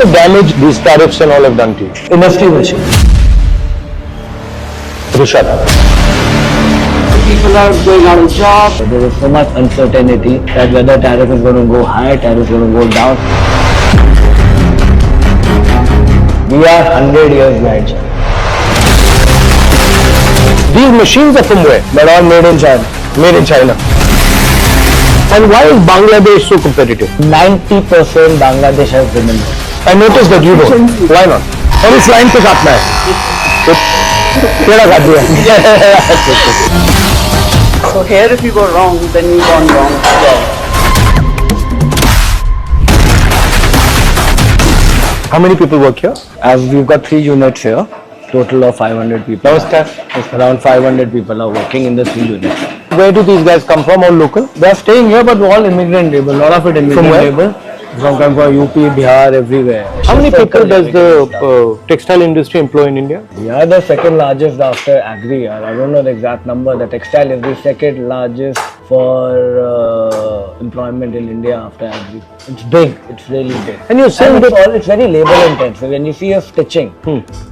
the damage these tariffs and all have done to you? Industry will shift. Rishad. People are going out of job. There is so much uncertainty that whether tariff is going to go high, tariff is going to go down. We are 100 years behind China. These machines are from where? But all made in China. Made in China. And why is Bangladesh so competitive? 90% Bangladesh has women. I noticed that you don't. Why not? और इस line पे काटना है. तेरा काट दिया. So here if you go wrong, then you gone wrong. How many people work here? As we've got 3 units here, total of 500 people. Namaskar. Around 500 people are working in the 3 units. Where do these guys come from? All local? They are staying here, but all immigrant labor. A lot of it immigrant From where? labor. From UP, Bihar, everywhere. How many people does the textile industry employ in India? We are the second largest after agri. I don't know the exact number. The textile is the second largest for employment in India after agri. It's big. It's really big. And you're saying And that it's very labor intensive. When you see a stitching,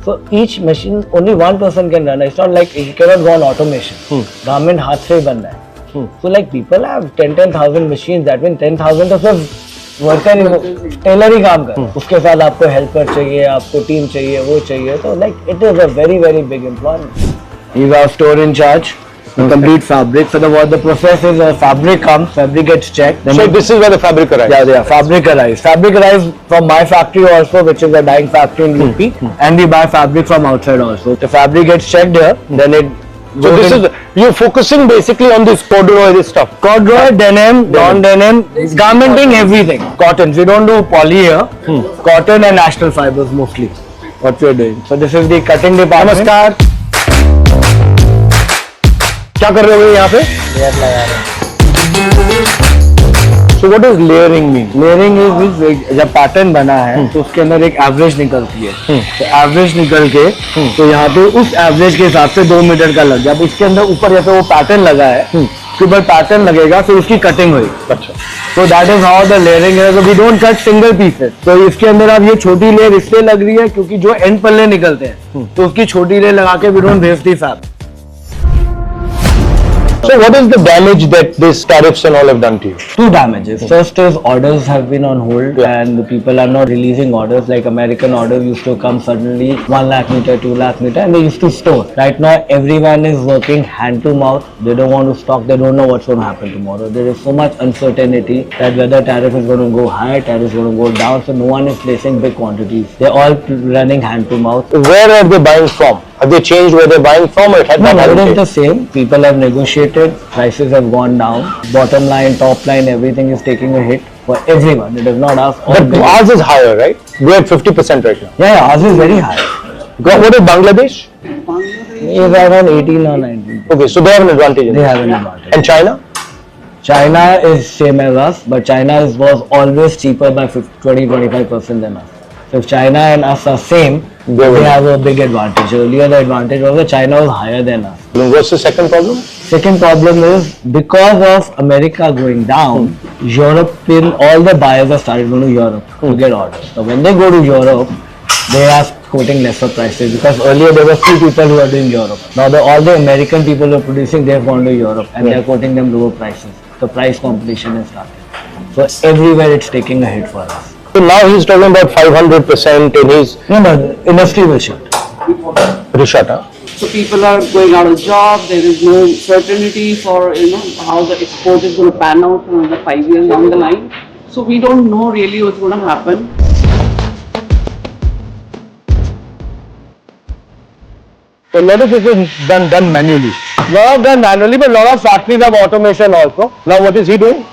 so each machine only one person can run. It's not like you cannot go on automation. Garment हाथ से ही बन रहा है. So like people have 10,000 machines. That means 10,000 तो सिर्फ worker ही Taylor ही काम कर. उसके साथ आपको हेल्पर चाहिए, आपको टीम चाहिए, वो चाहिए. तो like it is a very big employment. He's our store in charge. Complete fabric. So what the process is, fabric comes, fabric gets checked. so this is where the fabric arrives. Yeah, fabric arrives. Fabric arrives from my factory also, which is a dyeing factory in UP, and we buy fabric from outside also. The fabric gets checked here, then it. So this is you're focusing basically on this corduroy, this stuff. Corduroy, denim, non-denim, garmenting, everything. Cottons. We don't do poly here. Cotton and national fibers mostly. What we are doing. So this is the cutting department. नमस्कार. क्या कर रहे हो यहाँ पे? Layer लगा रहे हैं. So what does layering mean? Layering is जब पैटर्न बना है तो उसके अंदर एक एवरेज निकलती है. तो एवरेज निकल के तो यहाँ पे उस एवरेज के हिसाब से 2 मीटर का लग गया. अब इसके अंदर ऊपर जैसे वो पैटर्न लगा है उसके ऊपर पैटर्न लगेगा फिर उसकी कटिंग हुई. अच्छा. तो that is how the layering है. We don't cut single pieces. तो इसके अंदर अब ये छोटी लेयर इसलिए लग रही है क्योंकि जो एंड पल्ले निकलते हैं तो उसकी छोटी लेयर लगा के we don't waste the fabric. So what is the damage that these tariffs and all have done to you? 2 damages. First is orders have been on hold and the people are not releasing orders. Like American orders used to come suddenly 1 lakh meter, 2 lakh meter, and they used to store. Right now everyone is working hand to mouth. They don't want to stock. They don't know what's going to happen tomorrow. There is so much uncertainty that whether tariff is going to go high, tariff is going to go down. So no one is placing big quantities. They're all running hand to mouth. Where are they buying from? Have they changed where they're buying from, or it had No, not it is changed? the same. People have negotiated, prices have gone down. Bottom line, top line, everything is taking a hit for everyone. It is not us. But ours is higher, right? We're at 50% right now. Yeah, ours is very high. What is Bangladesh? It's around 18 or 19. Okay, so they have an advantage. in They it. have an advantage. And China? China is same as us, but China was always cheaper by 20-25% than us. So if China and us are same, they have a big advantage. Earlier the advantage was that China was higher than us. What's the second problem? Second problem is because of America going down, European, all the buyers have started going to Europe to get orders. So when they go to Europe, they are quoting lesser prices because earlier there were few people who are doing Europe. Now all the American people who are producing, they have gone to Europe and they are quoting them lower prices. The price competition has started. So everywhere it's taking a hit for us. So now he's talking about 500% in his No, industry will shift. Rishad. So people are going out of job. There is no certainty for how the export is going to pan out for another 5 years down the line. So we don't know really what's going to happen. So a lot of this is done manually. Lot of done manually, but lot of factories have automation also. Now what is he doing?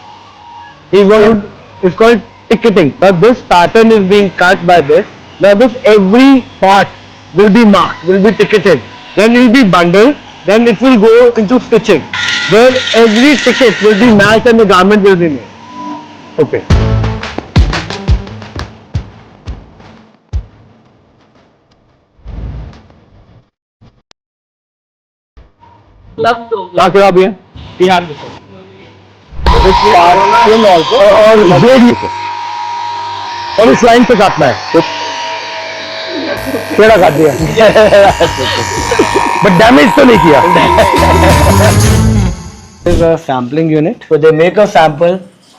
It's called ticketing. But this pattern is being cut by this. Now this every part will be marked, will be ticketed. Then it will be bundled. Then it will go into stitching. Where every ticket will be matched and the garment will be made. Okay. Love to. कहाँ से आप ये? बिहार में और और इस line पे काटना है तो टेढ़ा काट दिया बट डैमेज तो नहीं किया. This is a sampling unit. So they make a sample,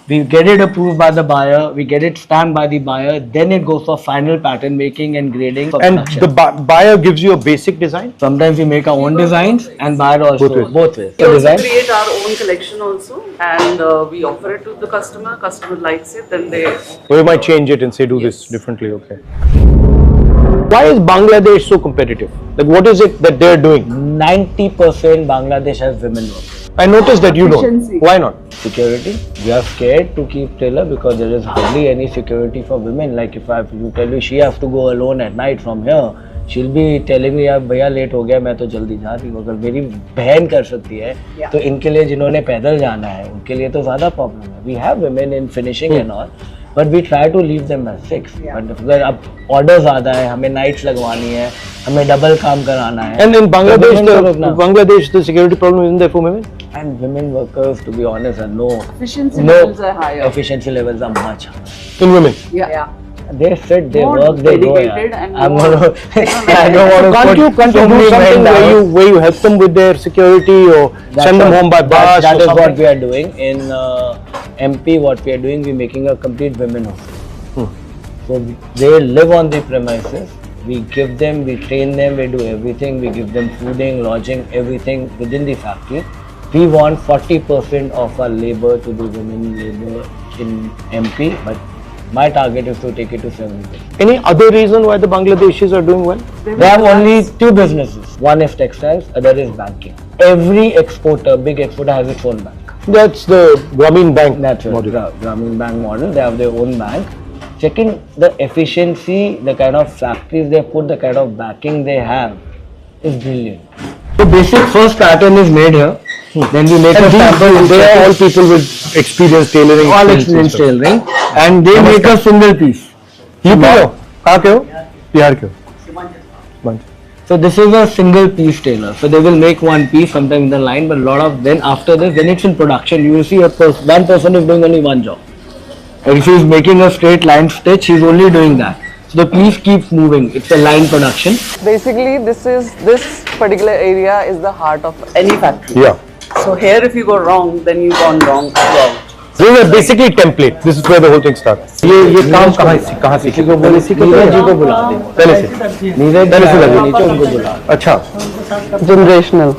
we get it approved by the buyer, we get it stamped by the buyer, then it goes for final pattern making and grading for And production. the buyer gives you a basic design. Sometimes we make our own designs and buyer also both ways. We The also design. create our own collection also, and we offer it to the customer. Customer likes it, then they. Or you might change it and say do this differently. Okay. Why is Bangladesh so competitive? Like what is it that they're doing? 90% Bangladesh has women workers. I noticed that you don't. Efficiency. Why not? Security. We are scared to keep tailor because there is hardly any security for women. Like if you tell me she has to go alone at night from here, she'll be telling me यार भैया late हो गया मैं तो जल्दी जा रही हूँ. अगर मेरी बहन कर सकती है तो इनके लिए जिन्होंने पैदल जाना है उनके लिए तो ज़्यादा प्रॉब्लम है. We have women in finishing and all, but we try to leave them at 6. But अगर अब ऑर्डर ज़्यादा है, हमें नाइट्स लगवानी है, हमें डबल काम कराना है. And in Bangladesh, women को रोकना. the security problem isn't there for women. And women workers, to be honest, are Efficiency levels are higher. efficiency levels are much higher. In women. Yeah. They sit, they More work, they go. dedicated Yeah. and I'm more- gonna. I don't want to Can't you put so do many something men down. where you help them with their security or send them home by bus? That or is what something? we are doing in MP. What we are doing, we're making a complete women hostel. So they live on the premises. We give them, we train them, we do everything. We give them fooding, lodging, everything within the factory. We want 40% of our labor to be women labor in MP, but my target is to take it to 70%. Any other reason why the Bangladeshis are doing well? They have only two businesses. One is textiles, other is banking. Every exporter, big exporter, has its own bank. That's the Grameen Bank That's right. model. Grameen Bank model. They have their own bank. Second, the efficiency, the kind of factories they put, the kind of backing they have is brilliant. The basic first pattern is made here. Then we make a sample. They are all people with experience tailoring. all skills and experience stuff. tailoring, and they make a single piece. UP के हो? कहाँ के हो? बिहार के हो? So this is a single piece tailor. So they will make one piece sometime in the line, but a lot of then after this, when it's in production, you will see one person is doing only one job. And if he's making a straight line stitch, he's only doing that. So the piece keeps moving. It's a line production. Basically, this particular area is the heart of any factory. Yeah. So here, if you go wrong, then you've gone wrong. This is basically template. This is where the whole thing starts. ये काम कहाँ से? किसी को बोले नीरज जी को बुला दे. पहले से. नीरज पहले से जी लगे. नीचे उनको बुला. अच्छा. Generational.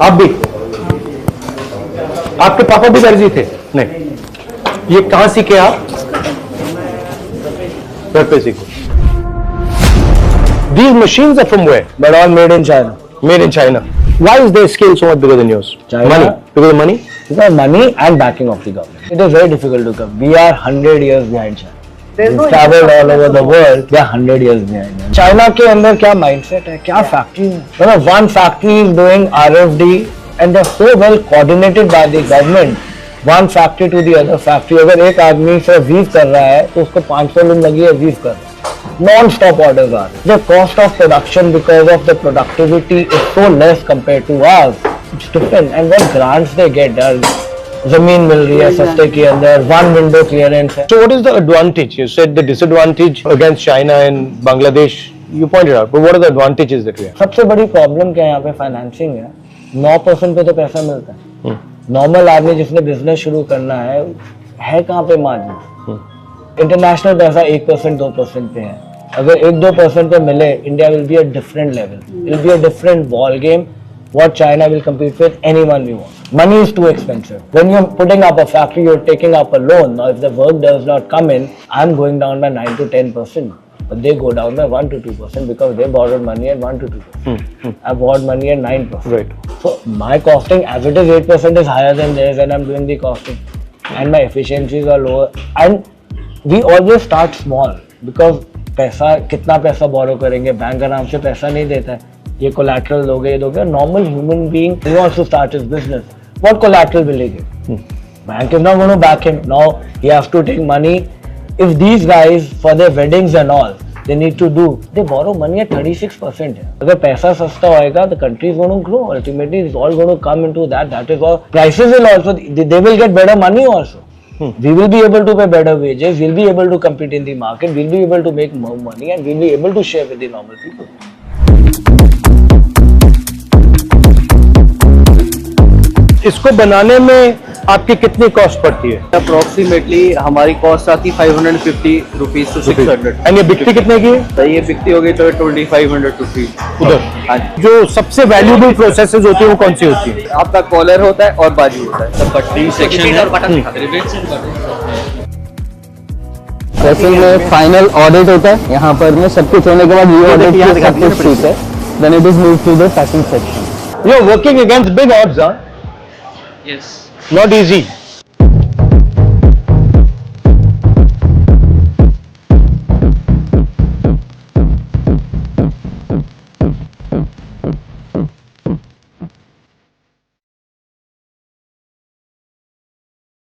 आप भी. आपके पापा भी दर्जी थे? नहीं. ये कहाँ सीखे आप? घर पे सीखे. These machines are from where? But all made in China. Made in China. Why is their scale so much bigger than yours? China. Money. Because of money? Because money and backing of the government. It is very difficult to come. We are 100 years behind China. We've traveled all over the world. They are 100 years behind. China के अंदर क्या mindset है? क्या factory है? You know, one factory is doing RFD and they're so well coordinated by the government. One factory to the other factory. अगर एक आदमी से weave कर रहा है तो उसको 500 लोग लगी है weave कर रहे हैं. Non-stop orders are. The cost of production because of the productivity is so less compared to ours. It's different. And what grants they get? जमीन मिल रही है सस्ते के अंदर, one window clearance है. So what is the advantage? You said the disadvantage against China and Bangladesh. You pointed out. But what are the advantages that we have? सबसे बड़ी problem क्या है यहाँ पे फाइनेंसिंग है. 9% पे तो पैसा मिलता है. नॉर्मल आदमी जिसने बिजनेस शुरू करना है कहाँ पे मार्जिन. इंटरनेशनल पैसा 1% 2% पे है. अगर 1-2% पे मिले, India will be a different level. Will be a different ball game. What China will compete with anyone we want. Money is too expensive. When you're putting up a factory, you're taking up a loan. Now, if the work does not come in, I'm going down by 9 to 10%. But they go down by 1 to 2% because they borrowed money at 1 to 2%. I borrowed money at 9%. Right. So my costing, as it is 8% is higher than theirs, and I'm doing the costing. And my efficiencies are lower. And we always start small because पैसा कितना पैसा borrow करेंगे, bank आराम से पैसा नहीं देता है. ये collateral दोगे, ये दोगे. Normal human being who wants to start his business, what collateral will he give? Bank is not going to back him. Now he has to take money. If these guys for their weddings and all, they need to do, they borrow money at 36%. अगर पैसा सस्ता होएगा, the country is going to grow. Ultimately, it's all going to come into that. That is all. Prices will also, they will get better money also. We will be able to pay better wages, we'll be able to compete in the market, we'll be able to make more money, and we'll be able to share with the normal people. इसको बनाने में आपकी कितनी cost पड़ती है? Approximately हमारी cost आती 550 rupees to 600। And ये बिकती कितने की है? तो ये बिकती होगी तो 2500 रुपीज उधर हाँ जी। जो सबसे वैल्यूएबल प्रोसेसेस होती है वो कौन सी होती है? आपका कॉलर होता है और बाजू होता है। सब कटिंग सेक्शन है। असल में फाइनल ऑडिट होता है, यहाँ पर में सब कुछ होने के बाद ये ऑडिट सब कुछ ठीक है, then it is move to the packing section. You are working against big odds, हाँ? यस। Not easy.